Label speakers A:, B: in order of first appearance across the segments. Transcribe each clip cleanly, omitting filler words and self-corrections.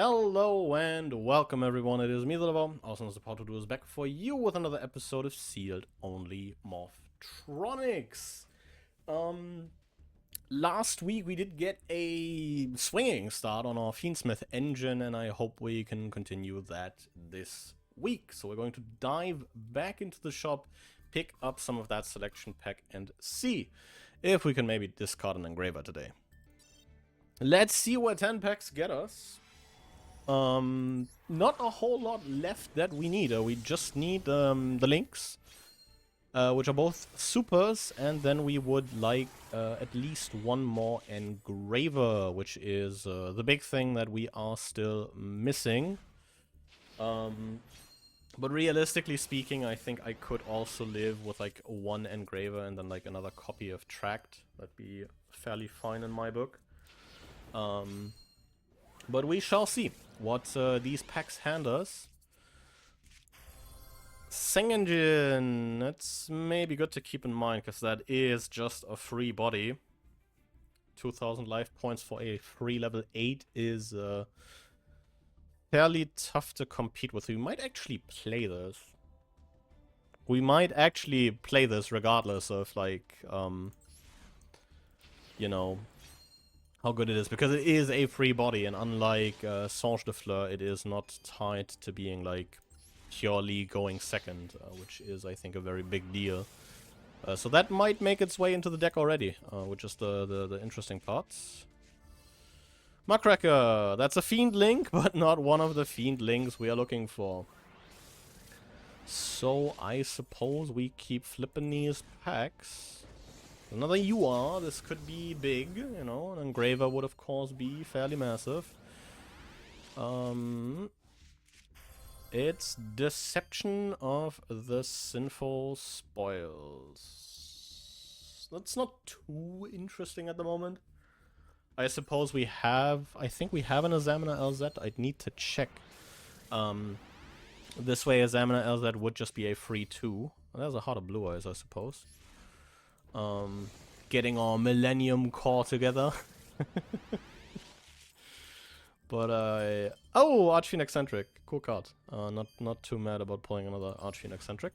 A: Hello and welcome everyone, it is me, Oliver, also known as the Part 2 is back for you with another episode of Sealed Only Morphtronics. Last week we did get a swinging start on our Fiendsmith engine, and I hope we can continue that this week. So we're going to dive back into the shop, pick up some of that selection pack, and see if we can maybe discard an engraver today. Let's see where 10 packs get us. Not a whole lot left that we need. We just need the links, which are both supers, and then we would like at least one more engraver, which is the big thing that we are still missing. But realistically speaking, I think I could also live with like one engraver and then like another copy of Tract. That'd be fairly fine in my book. But we shall see what these packs hand us. Sing Engine, that's maybe good to keep in mind, because that is just a free body. 2000 life points for a free level 8 is fairly tough to compete with. We might actually play this. We might actually play this regardless of, like, you know, how good it is, because it is a free body, and unlike Songe de Fleur, it is not tied to being like purely going second, which is, I think, a very big deal. So that might make its way into the deck already, which is the interesting parts. Muckraker, that's a Fiend Link, but not one of the Fiend Links we are looking for. So I suppose we keep flipping these packs. Another UR, this could be big, you know, an engraver would of course be fairly massive. It's Deception of the Sinful Spoils. That's not too interesting at the moment. I suppose we have, I think we have an Examiner LZ, I'd need to check. This way Examiner LZ would just be a free 2. There's a Heart of Blue Eyes, I suppose. Getting our Millennium Core together. But oh, Archfiend Eccentric, cool card. Not too mad about pulling another Archfiend Eccentric.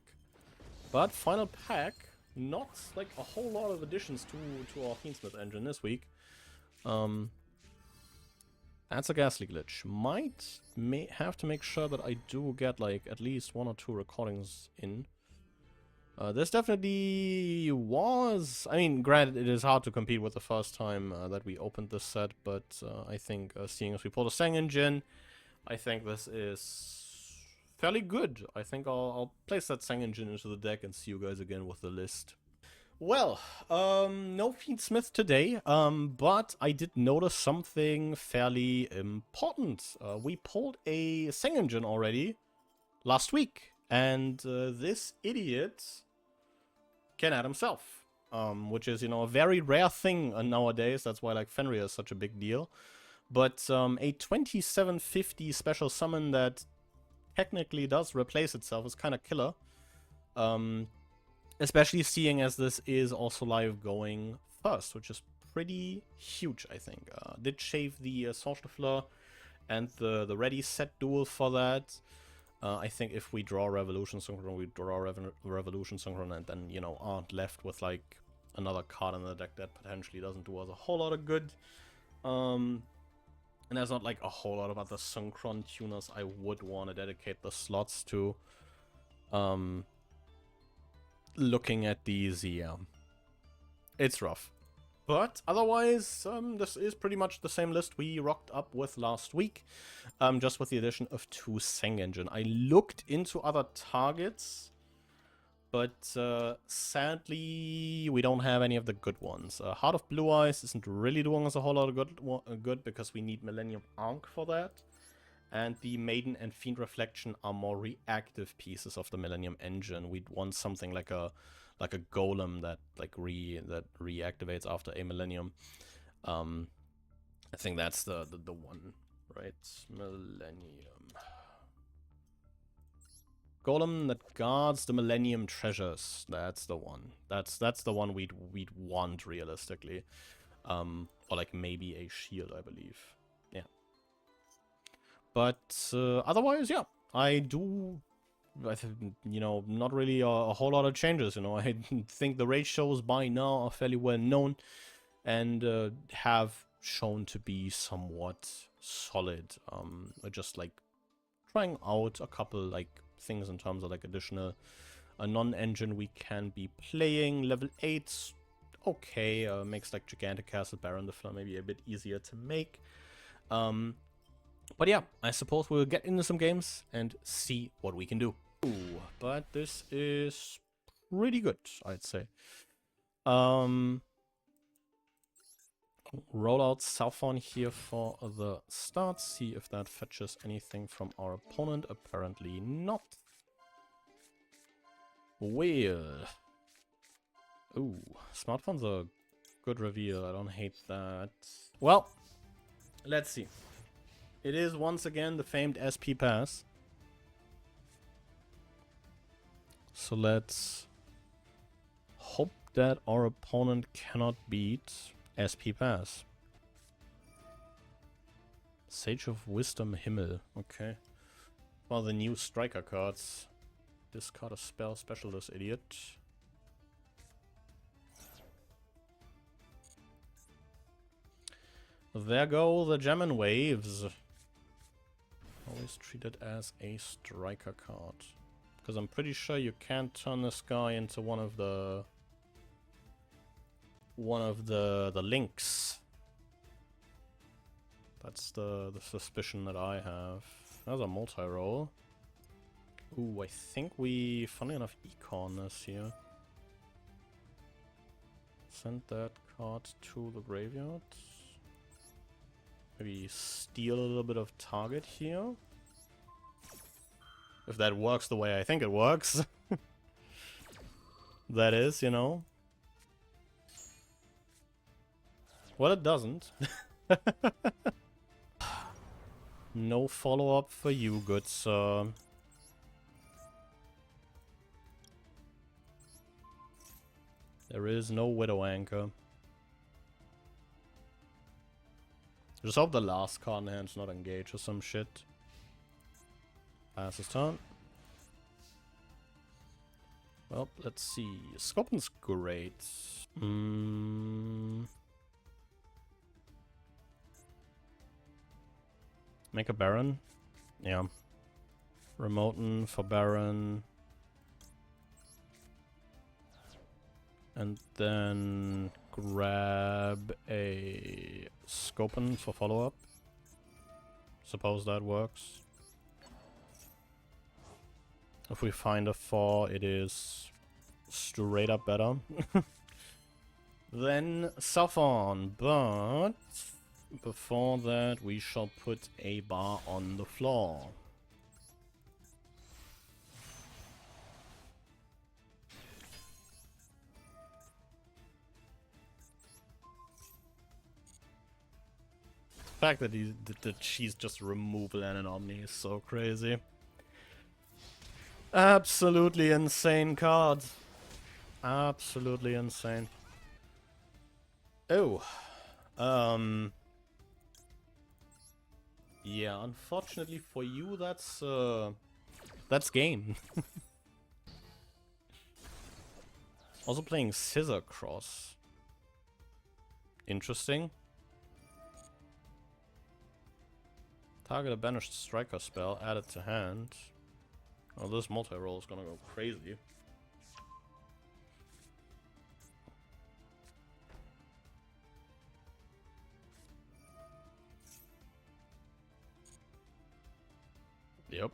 A: But final pack, not like a whole lot of additions to our Fiendsmith engine this week. That's a Ghastly Glitch. May have to make sure that I do get like at least 1 or 2 recordings in. This definitely was... I mean, granted, it is hard to compete with the first time that we opened this set, but I think seeing as we pulled a Sang Engine, I think this is fairly good. I think I'll place that Sang Engine into the deck and see you guys again with the list. Well, no Fiendsmith today, but I did notice something fairly important. We pulled a Sang Engine already last week, and this idiot can add himself, which is, you know, a very rare thing nowadays. That's why, like, Fenrir is such a big deal. But a 2750 special summon that technically does replace itself is kind of killer. Especially seeing as this is also live going first, which is pretty huge, I think. Did shave the Songe de Fleur and the ready set duel for that. I think if we draw Revolution Synchron, we draw Revolution Synchron, and then, you know, aren't left with, like, another card in the deck that potentially doesn't do us a whole lot of good. And there's not, like, a whole lot of other Synchron tuners I would want to dedicate the slots to. Looking at these, yeah. It's rough. But otherwise, this is pretty much the same list we rocked up with last week, just with the addition of 2 Sang Engine. I looked into other targets, but sadly, we don't have any of the good ones. Heart of Blue Eyes isn't really doing us a whole lot of good because we need Millennium Ankh for that. And the Maiden and Fiend Reflection are more reactive pieces of the Millennium Engine. We'd want something like a golem that reactivates after a millennium. I think that's the one, right? Millennium golem that guards the Millennium treasures. That's the one. That's the one we'd want realistically, or like maybe a shield, I believe. Yeah. But otherwise, yeah, I do. You know, not really a whole lot of changes. You know, I think the raid shows by now are fairly well known and have shown to be somewhat solid. Just like trying out a couple like things in terms of like additional a non-engine we can be playing. Level 8, okay, makes like Gigantic Castle Baron the Fleur maybe a bit easier to make. But yeah, I suppose we'll get into some games and see what we can do. Ooh, but this is pretty good, I'd say. Roll out Southon here for the start. See if that fetches anything from our opponent. Apparently not. Well. Ooh, Smartphone's a good reveal. I don't hate that. Well, let's see. It is once again the famed SP pass. So let's hope that our opponent cannot beat SP pass. Sage of Wisdom Himmel. Okay. Well, the new striker cards. Discard a spell, special this idiot. There go the Gemin Waves. Always treat it as a striker card. Because I'm pretty sure you can't turn this guy into one of the links. That's the suspicion that I have. There's a multi-roll. Ooh, I think we, funny enough, econ this here. Send that card to the graveyard. Maybe steal a little bit of target here. If that works the way I think it works. That is, you know. Well, it doesn't. No follow-up for you, good sir. There is no Widow Anchor. Just hope the last card in hand's not engaged or some shit. Pass his turn. Well, let's see. Scorpion's great. Make a Baron? Yeah. Remoten for Baron. And then grab a Scorpion for follow-up. Suppose that works. If we find a 4, it is straight up better. Then Southon, but before that we shall put a bar on the floor. The fact that she's just removal and an Omni is so crazy. Absolutely insane card. Absolutely insane. Oh. Yeah, unfortunately for you, that's game. Also playing Scissor Cross. Interesting. Target a banished striker spell, add it to hand. Oh, this multi-roll is gonna go crazy. Yep.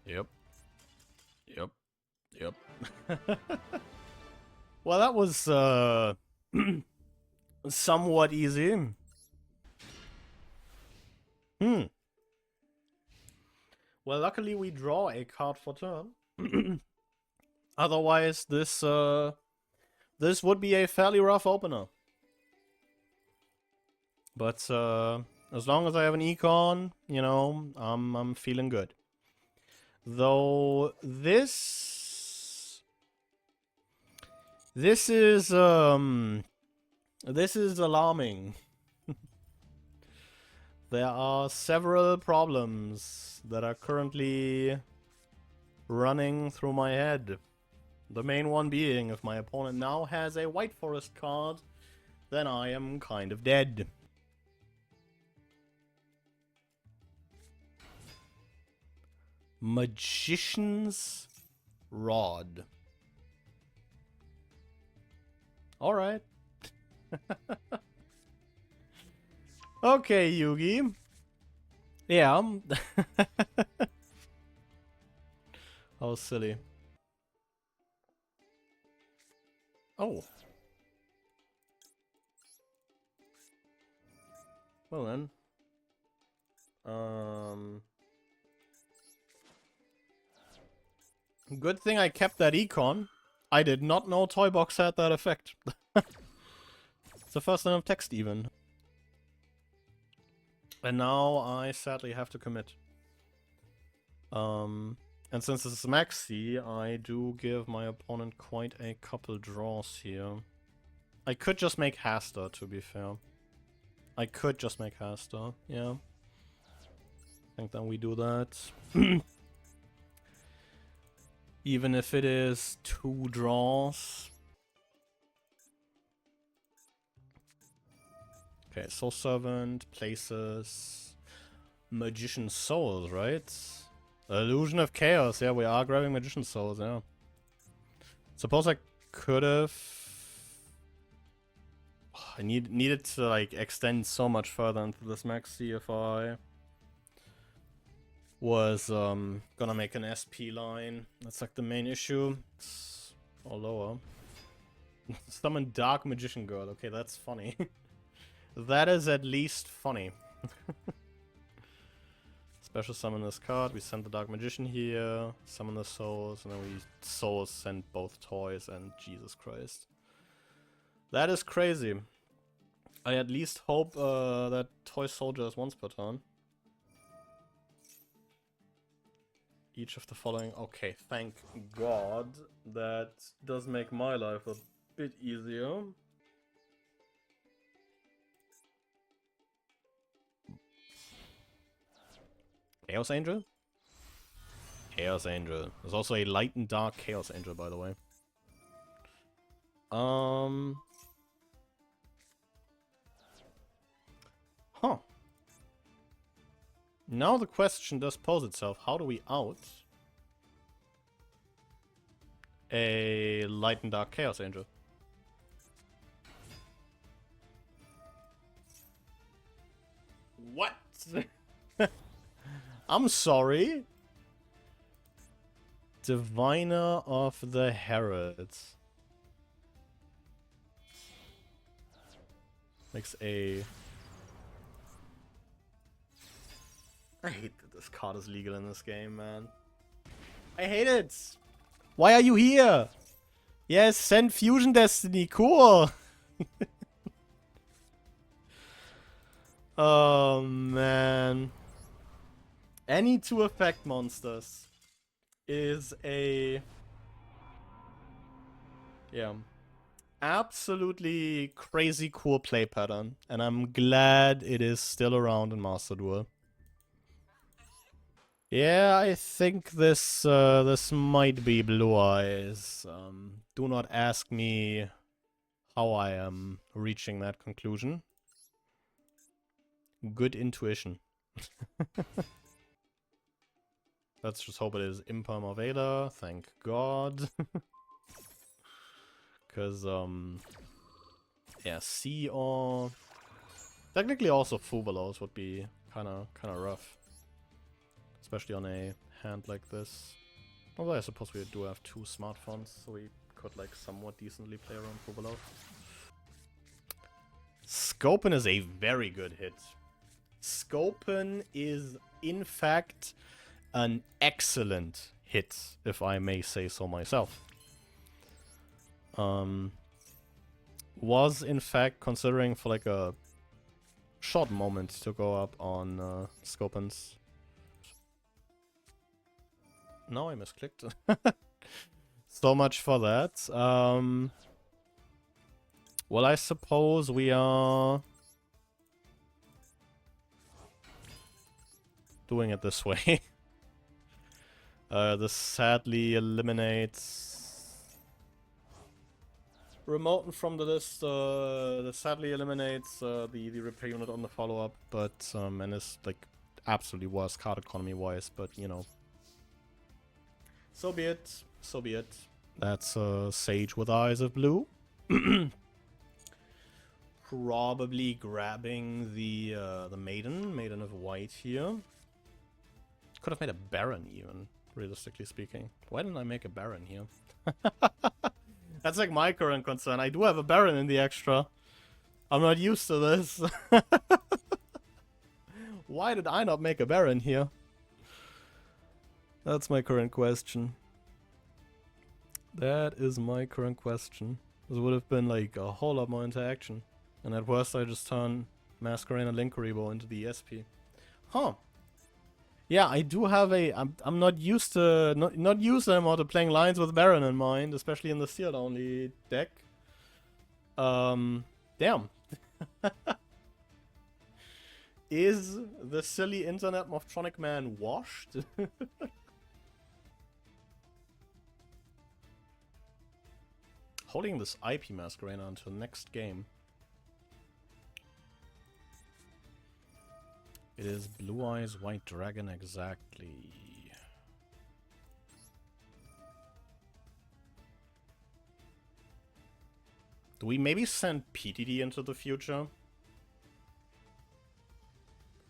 A: Yep. Yep. Yep. Well, that was somewhat easy. Well, luckily we draw a card for turn. Otherwise, this would be a fairly rough opener. But as long as I have an econ, you know, I'm feeling good. Though this is alarming. There are several problems that are currently running through my head. The main one being, if my opponent now has a White Forest card, then I am kind of dead. Magician's Rod. Alright. Okay, Yugi. Yeah. How silly. Oh. Well then. Good thing I kept that econ. I did not know Toy Box had that effect. It's the first line of text even. And now I sadly have to commit. And since this is Maxi, I do give my opponent quite a couple draws here. I could just make Haster, to be fair. I could just make Haster, yeah. I think then we do that. Even if it is 2 draws. Okay, Soul Servant, Places, Magician's Souls, right? Illusion of Chaos, yeah, we are grabbing Magician's Souls, yeah. Suppose I could have... I needed to, like, extend so much further into this Maxi if I was gonna make an SP line. That's like the main issue. It's or lower. Summon Dark Magician Girl. Okay, that's funny. That is at least funny. Special summon this card. We send the Dark Magician here. Summon the souls, and then we souls send both toys. And Jesus Christ, that is crazy. I at least hope that Toy Soldier is once per turn. Each of the following. Okay, thank God. That does make my life a bit easier. Chaos Angel? Chaos Angel. There's also a Light and Dark Chaos Angel, by the way. Huh. Now the question does pose itself. How do we out a Light and Dark Chaos Angel? What? I'm sorry. Diviner of the Heralds. Makes a... I hate that this card is legal in this game, man. I hate it! Why are you here? Yes, send Fusion Destiny, cool! Oh, man. Any 2 effect monsters is a... yeah. Absolutely crazy cool play pattern. And I'm glad it is still around in Master Duel. Yeah, I think this this might be Blue Eyes. Do not ask me how I am reaching that conclusion. Good intuition. Let's just hope it is Imperm or Vela, thank God. Because, yeah, C or... technically also Fubalos would be kinda rough. Especially on a hand like this. Although I suppose we do have 2 smartphones, so we could like somewhat decently play around Fubalos. Scopen is a very good hit. Scopen is, in fact, an excellent hit, if I may say so myself. Was, in fact, considering for like a short moment to go up on Scopens. No, I misclicked. So much for that. Well, I suppose we are... doing it this way. This sadly eliminates... Remoten from the list, this sadly eliminates the repair unit on the follow-up, but, and is, like, absolutely worse card economy-wise, but, you know. So be it. So be it. That's Sage with Eyes of Blue. Probably grabbing the Maiden of White here. Could have made a Baron even, realistically speaking. Why didn't I make a Baron here? That's like my current concern. I do have a Baron in the extra. I'm not used to this. Why did I not make a Baron here? That's my current question. That is my current question. This would have been like a whole lot more interaction. And at worst I just turn Masquerade and Linkuriboh into the SP. Huh. Yeah, I do have a... I'm not used to... Not used anymore to playing lines with Baron in mind, especially in the sealed only deck. Damn. Is the silly internet Morphtronic man washed? Holding this IP Masquerade until next game. It is Blue Eyes White Dragon exactly. Do we maybe send PTD into the future?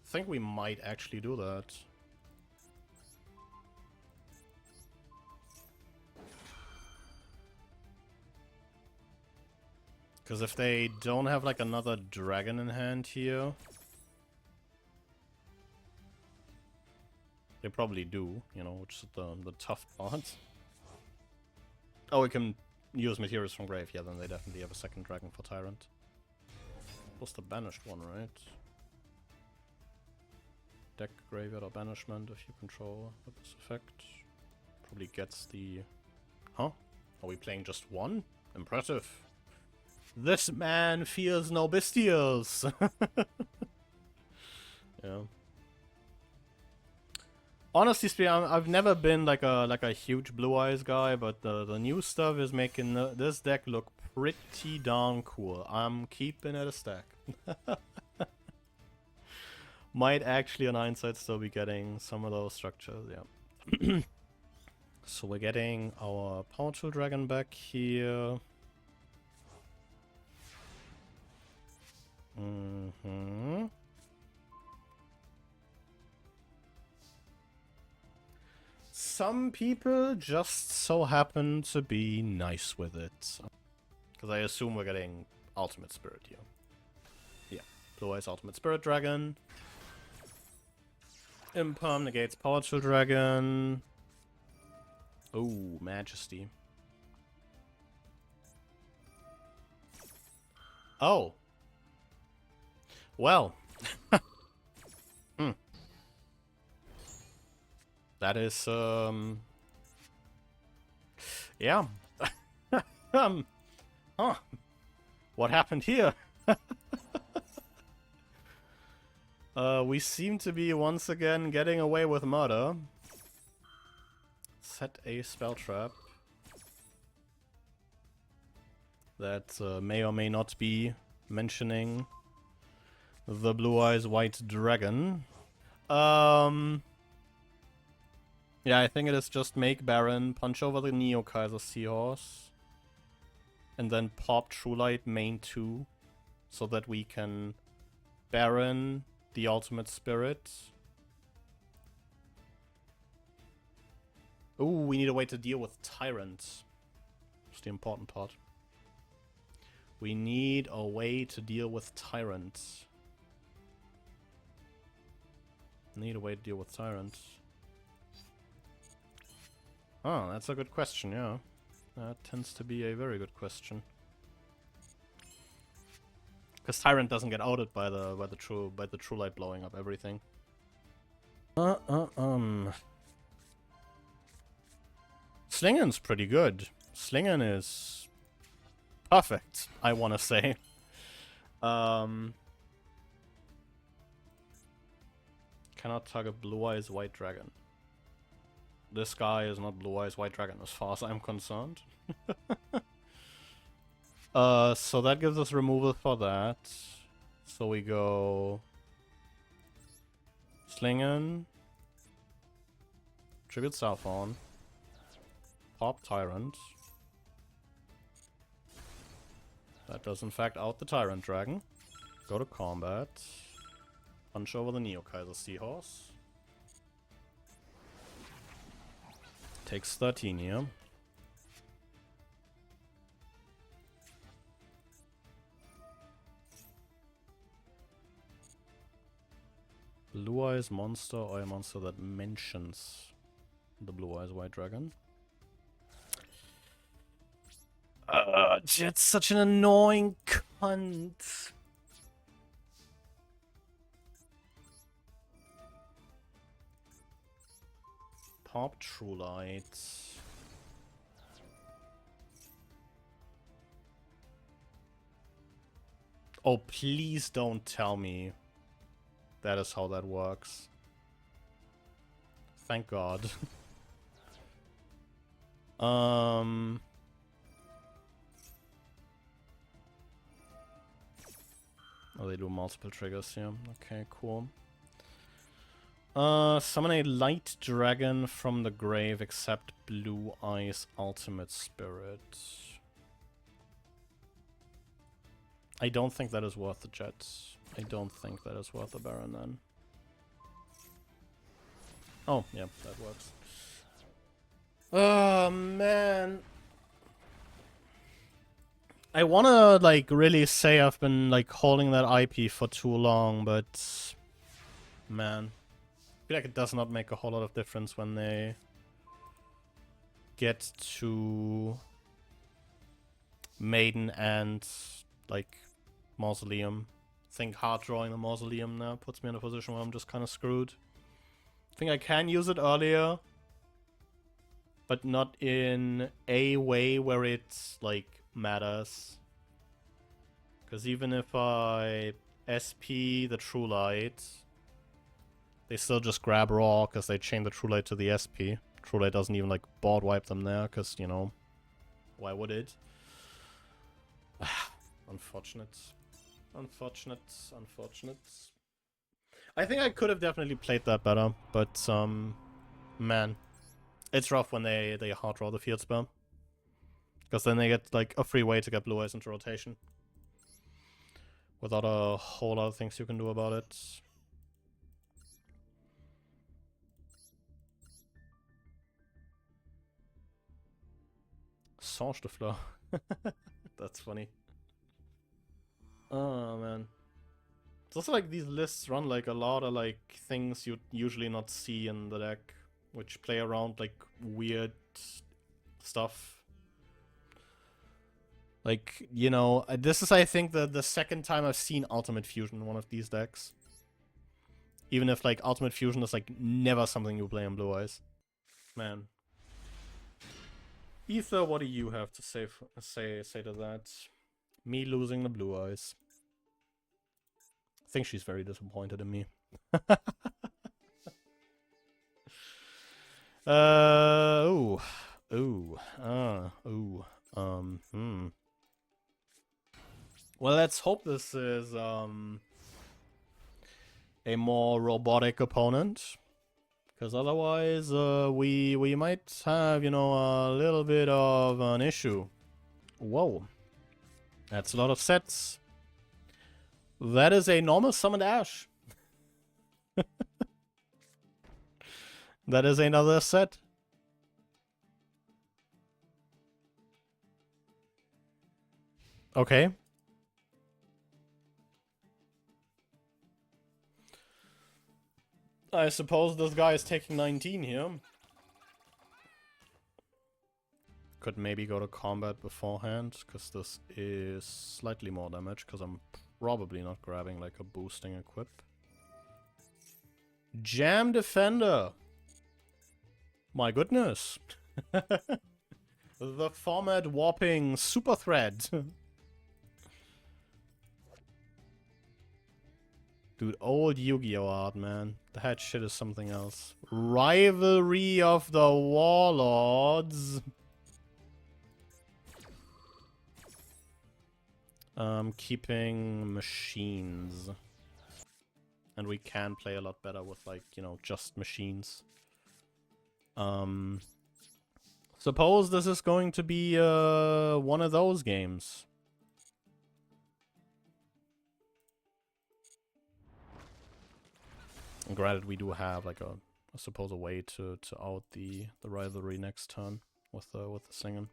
A: I think we might actually do that. Because if they don't have like another dragon in hand here... They probably do, you know, which is the tough part. Oh, we can use materials from grave. Yeah, then they definitely have a second dragon for Tyrant. Was the banished one, right? Deck graveyard or banishment if you control this effect. Probably gets the... Huh? Are we playing just one? Impressive. This man fears no bestials. Yeah. Honestly speaking, I've never been like a huge Blue Eyes guy, but the new stuff is making this deck look pretty darn cool. I'm keeping it a stack. Might actually on hindsight still be getting some of those structures, yeah. So we're getting our Powerful Dragon back here. Mm-hmm. Some people just so happen to be nice with it. Because I assume we're getting Ultimate Spirit here. Yeah, Blue Eyes Ultimate Spirit Dragon. Imperm negates Powerful Dragon. Oh, Majesty. Oh. Well. That is, yeah. Huh. What happened here? We seem to be once again getting away with murder. Set a spell trap. That may or may not be mentioning the Blue Eyes White Dragon. Yeah, I think it is just make Baron, punch over the Neo Kaiser Seahorse, and then pop True Light main 2, so that we can Baron the Ultimate Spirit. Ooh, we need a way to deal with Tyrant. That's the important part. We need a way to deal with Tyrant. Need a way to deal with Tyrant. Oh, that's a good question, yeah. That tends to be a very good question. Because Tyrant doesn't get outed by the true light blowing up everything. Slingen's pretty good. Slingen is perfect, I wanna say. Can Cannot target Blue Eyes White Dragon. This guy is not Blue Eyes White Dragon as far as I'm concerned. So that gives us removal for that. So we go... Slingen. Tribute Southorn. Pop Tyrant. That does in fact out the Tyrant Dragon. Go to combat. Punch over the Neo Kaiser Seahorse. Takes 13 here. Blue Eyes monster or a monster that mentions the Blue Eyes White Dragon. Jet's such an annoying cunt. Pop True Light. Oh, please don't tell me that is how that works. Thank God. Oh, they do multiple triggers here. Okay, cool. Summon a light dragon from the grave except Blue Eyes Ultimate Spirit. I don't think that is worth the jet. I don't think that is worth the Baron then. Oh, yeah, that works. Oh, man. I wanna, like, really say I've been, like, holding that IP for too long, but... Man. I feel like it does not make a whole lot of difference when they get to Maiden and, like, Mausoleum. I think hard drawing the Mausoleum now puts me in a position where I'm just kind of screwed. I think I can use it earlier, but not in a way where it, like, matters. Because even if I SP the True Light, they still just grab Raw because they chain the True Light to the SP. True Light doesn't even, like, board wipe them there because, you know, why would it? Unfortunate. Unfortunate. Unfortunate. I think I could have definitely played that better, but, man. It's rough when they hard draw the field spell. Because then they get, like, a free way to get Blue Eyes into rotation. Without a whole lot of things you can do about it. Sange de Fleur. That's funny. Oh, man. It's also like these lists run like a lot of like things you'd usually not see in the deck, which play around like weird stuff. Like, you know, this is, I think, the second time I've seen Ultimate Fusion in one of these decks. Even if, like, Ultimate Fusion is, like, never something you play in Blue Eyes. Man. Ether, what do you have to say to that? Me losing the Blue Eyes. I think she's very disappointed in me. Well, let's hope this is, a more robotic opponent. Because otherwise, we might have, you know, a little bit of an issue. Whoa. That's a lot of sets. That is a normal summoned Ash. That is another set. Okay. I suppose this guy is taking 19 here. Could maybe go to combat beforehand, because this is slightly more damage, because I'm probably not grabbing like a boosting equip. Jam Defender! My goodness! The format warping super thread! Dude, old Yu-Gi-Oh art, man. That shit is something else. Rivalry of the Warlords. Keeping machines. And we can play a lot better with, like, you know, just machines. Suppose this is going to be one of those games. And granted, we do have like I suppose a way to out the rivalry next turn with the singing.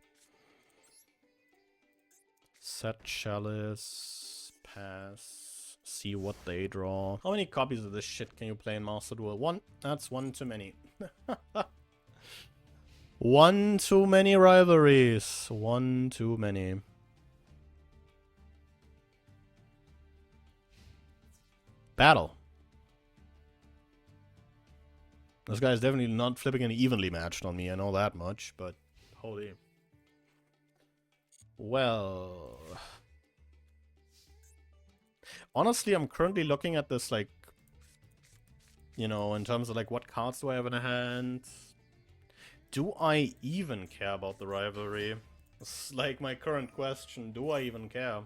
A: Set Chalice, pass, see what they draw. How many copies of this shit can you play in Master Duel? One. That's one too many. One too many rivalries. One too many. Battle. This guy's definitely not flipping an evenly matched on me, I know that much, but holy. Well... Honestly, I'm currently looking at this, like... You know, in terms of, like, what cards do I have in hand? Do I even care about the rivalry? It's like my current question. Do I even care?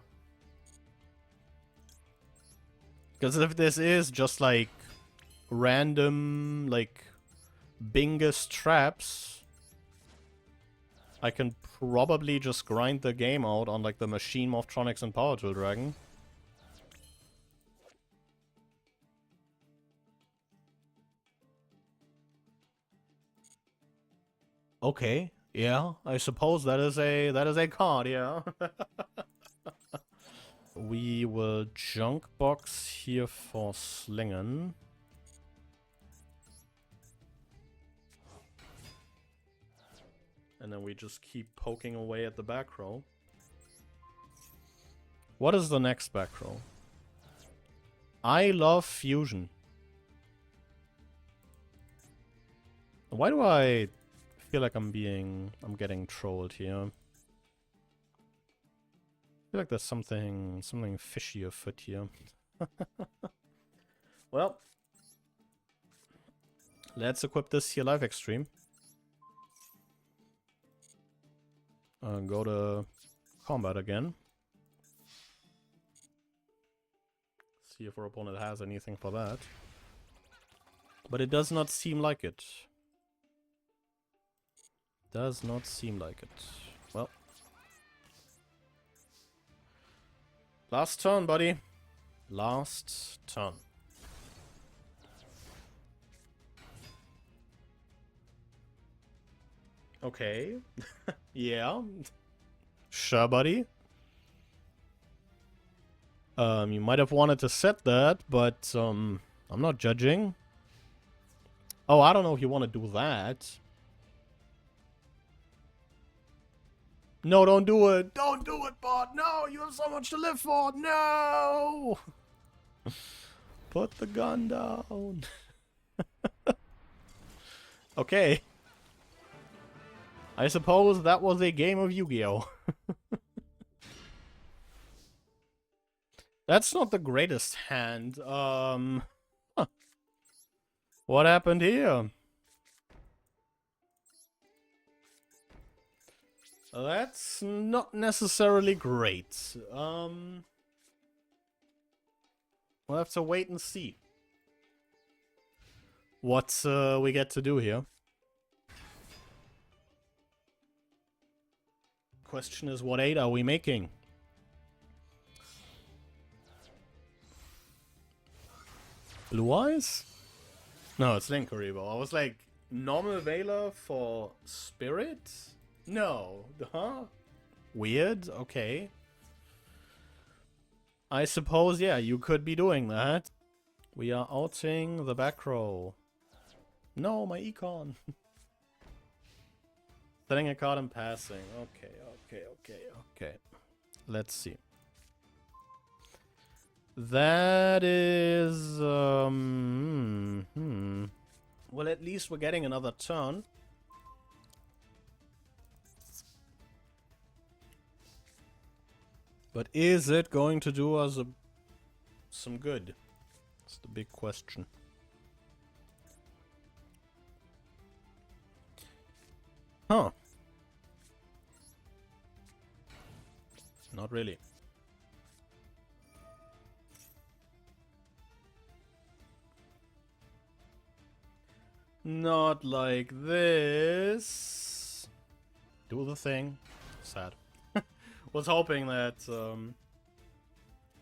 A: Because if this is just, like, random, like... Bingus traps, I can probably just grind the game out on like the Machine, Morphtronics, and Power Tool Dragon. Okay, yeah, I suppose that is a card, yeah. We will junk box here for Slingen. And then we just keep poking away at the back row. What is the next back row? I love fusion. Why do I feel like I'm getting trolled here? I feel like there's something fishy afoot here. Well, let's equip this here live extreme. Go to combat again. See if our opponent has anything for that. But it does not seem like it. Does not seem like it. Well. Last turn, buddy. Last turn. Okay. Yeah. Sure, buddy. You might have wanted to set that, but, I'm not judging. Oh, I don't know if you want to do that. No, don't do it. Don't do it, bot. No, you have so much to live for. No! Put the gun down. Okay. I suppose that was a game of Yu-Gi-Oh! That's not the greatest hand. Huh. What happened here? That's not necessarily great. We'll have to wait and see what we get to do here. Question is, what 8 are we making? Blue Eyes? No, it's Link Karibo. I was like, normal Veiler for Spirit? No. Huh? Weird? Okay. I suppose, yeah, you could be doing that. We are outing the back row. No, my econ. Setting a card and passing. Okay. Let's see. That is... Well, at least we're getting another turn. But is it going to do us some good? That's the big question. Huh. Not really. Not like this. Do the thing. Sad. Was hoping that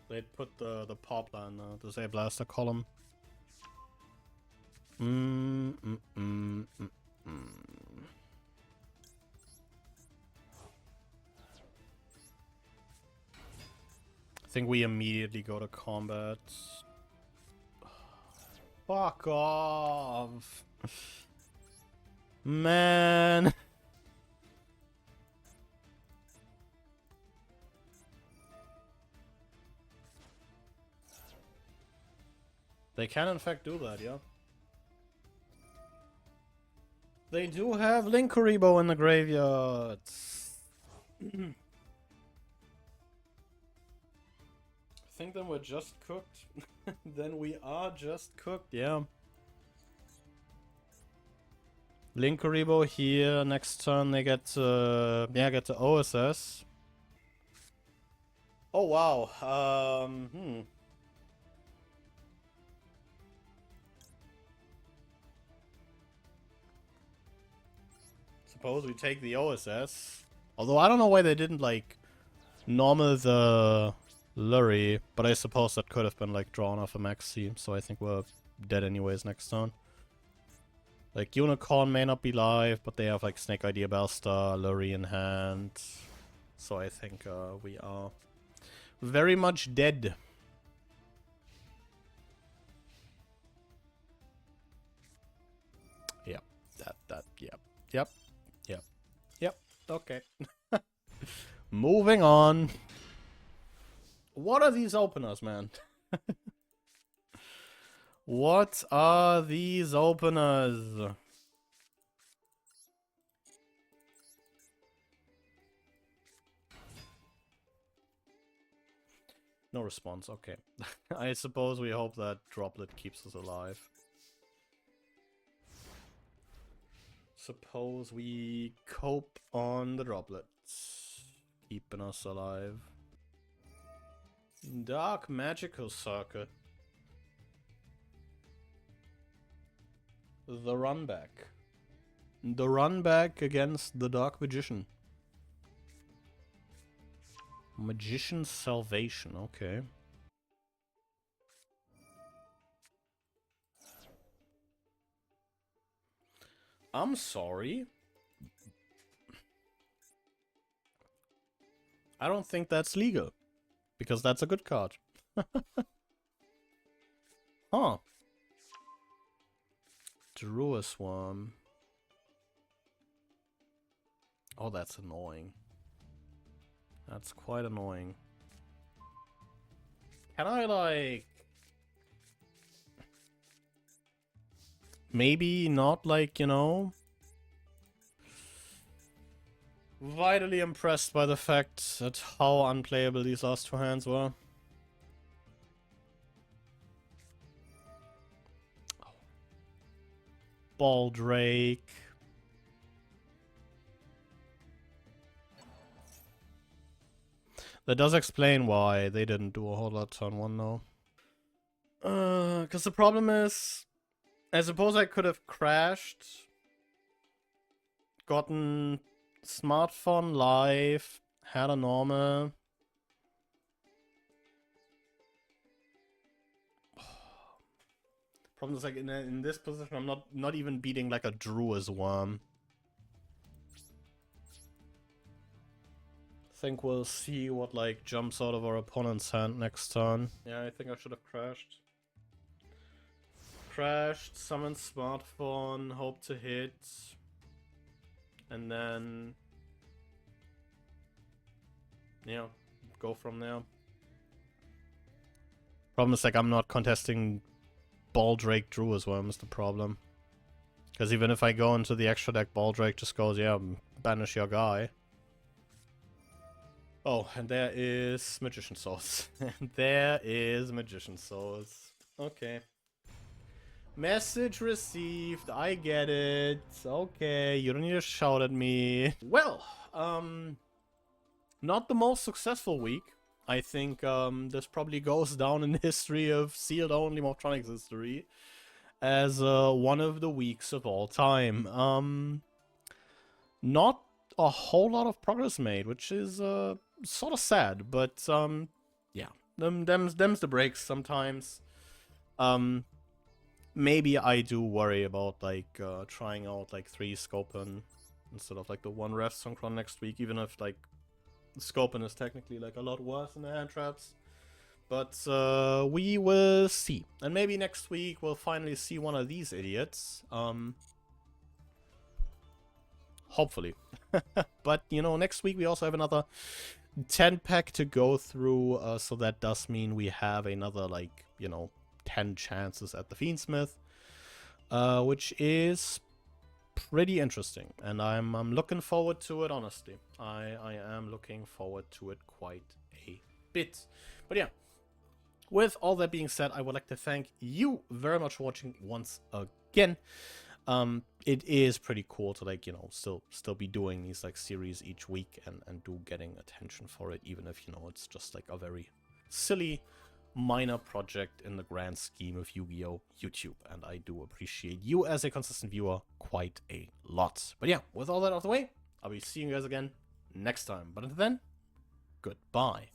A: they'd put the poplar in the Zay Blaster column. I think we immediately go to combat. Fuck off. Man. They can in fact do that, yeah. They do have Linkuriboh in the graveyard. I think then we're just cooked. Then we are just cooked, yeah. Linkuriboh here. Next turn they get get the OSS. Oh wow. Suppose we take the OSS. Although I don't know why they didn't like normal the Lurry, but I suppose that could have been like drawn off a maxi, so I think we're dead anyways next turn. Like Unicorn may not be live, but they have like Snake Idea Bellstar, Lurry in hand. So I think we are very much dead. Yep. Yep. Okay. Moving on. What are these openers, man? What are these openers? No response, okay. I suppose we hope that Droplet keeps us alive. Suppose we cope on the Droplets, keeping us alive. Dark Magical Circuit. The run back. The run back against the Dark Magician. Magician's Salvation, okay. I'm sorry. I don't think that's legal. Because that's a good card. Huh. Druid Swarm. Oh, that's annoying. That's quite annoying. Can I, like... maybe not, like, you know... vitally impressed by the fact that how unplayable these last two hands were. Baldrake. That does explain why they didn't do a whole lot turn one though. Because the problem is, I suppose I could have crashed, gotten smartphone live, had a normal. Problem is, like, in this position, I'm not even beating like a Druid's Worm. I think we'll see what like jumps out of our opponent's hand next turn. Yeah, I think I should have crashed. Crashed, summoned smartphone, hope to hit, and then yeah, go from there. Problem is, like, I'm not contesting Baldrake Druid's Worm is the problem. Because even if I go into the extra deck, Baldrake just goes, yeah, banish your guy. Oh, and there is Magician Souls. And there is Magician Souls. Okay. Message received. I get it. Okay, you don't need to shout at me. Well, not the most successful week. I think this probably goes down in the history of sealed only Morphtronics history as one of the weeks of all time. Not a whole lot of progress made, which is sort of sad, but yeah, them's the breaks sometimes. Maybe I do worry about like trying out like 3 Scopen instead of like the 1 Ref Synchron next week, even if like Scopen is technically like a lot worse than the hand traps. But we will see. And maybe next week we'll finally see one of these idiots. Hopefully. But, you know, next week we also have another 10-pack to go through. So that does mean we have another, like, you know, 10 chances at the Fiendsmith. Which is pretty interesting. And I'm looking forward to it, honestly. I am looking forward to it quite a bit. But yeah. With all that being said, I would like to thank you very much for watching once again. It is pretty cool to, like, you know, still be doing these like series each week and do getting attention for it, even if, you know, it's just like a very silly minor project in the grand scheme of Yu-Gi-Oh! YouTube. And I do appreciate you as a consistent viewer quite a lot. But yeah, with all that out of the way, I'll be seeing you guys again next time. But until then, goodbye.